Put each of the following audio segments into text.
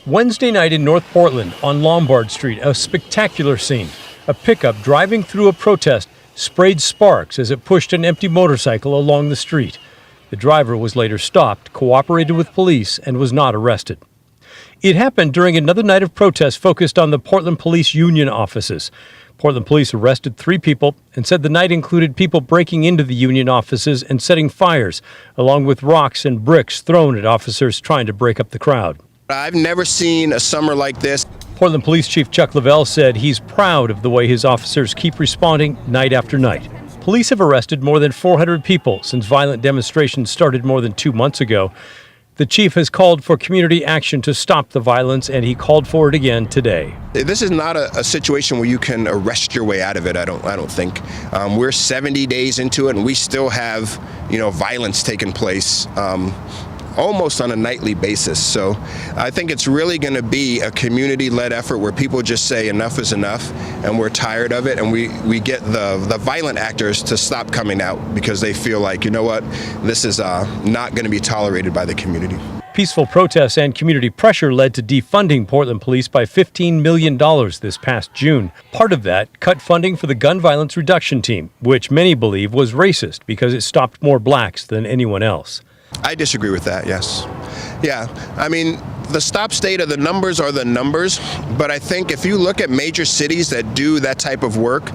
Wednesday night in North Portland on Lombard Street, a spectacular scene. A pickup driving through a protest sprayed sparks as it pushed an empty motorcycle along the street. The driver was later stopped, cooperated with police, and was not arrested. It happened during another night of protest focused on the Portland Police Union offices. Portland police arrested 3 people and said the night included people breaking into the union offices and setting fires, along with rocks and bricks thrown at officers trying to break up the crowd. I've never seen a summer like this. Portland Police Chief Chuck Lavelle said he's proud of the way his officers keep responding night after night. Police have arrested more than 400 people since violent demonstrations started more than 2 months ago. The chief has called for community action to stop the violence, and he called for it again today. This is not a situation where you can arrest your way out of it. I don't think. We're 70 days into it, and we still have, violence taking place almost on a nightly basis. So I think it's really going to be a community-led effort where people just say enough is enough, and we're tired of it, and we get the violent actors to stop coming out because they feel like, this is not going to be tolerated by the community. Peaceful protests and community pressure led to defunding Portland police by $15 million this past June. Part of that cut funding for the gun violence reduction team, which many believe was racist because it stopped more blacks than anyone else. I disagree with that, yes. Yeah, the stop state of the numbers are the numbers, but I think if you look at major cities that do that type of work,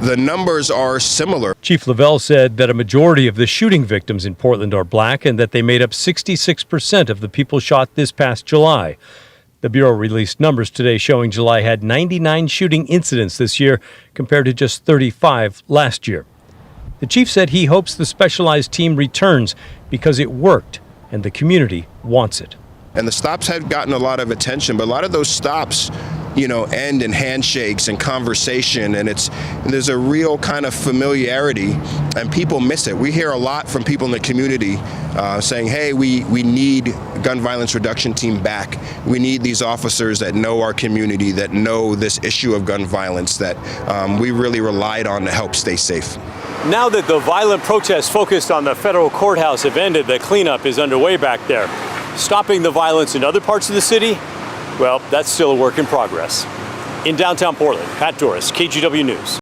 the numbers are similar. Chief Lavelle said that a majority of the shooting victims in Portland are black and that they made up 66% of the people shot this past July. The Bureau released numbers today showing July had 99 shooting incidents this year compared to just 35 last year. The chief said he hopes the specialized team returns because it worked and the community wants it. And the stops have gotten a lot of attention, but a lot of those stops, end in handshakes and conversation, and there's a real kind of familiarity, and people miss it. We hear a lot from people in the community saying, hey, we need gun violence reduction team back. We need these officers that know our community, that know this issue of gun violence that we really relied on to help stay safe. Now that the violent protests focused on the federal courthouse have ended, the cleanup is underway back there. Stopping the violence in other parts of the city, well, that's still a work in progress. In downtown Portland, Dooris, KGW News.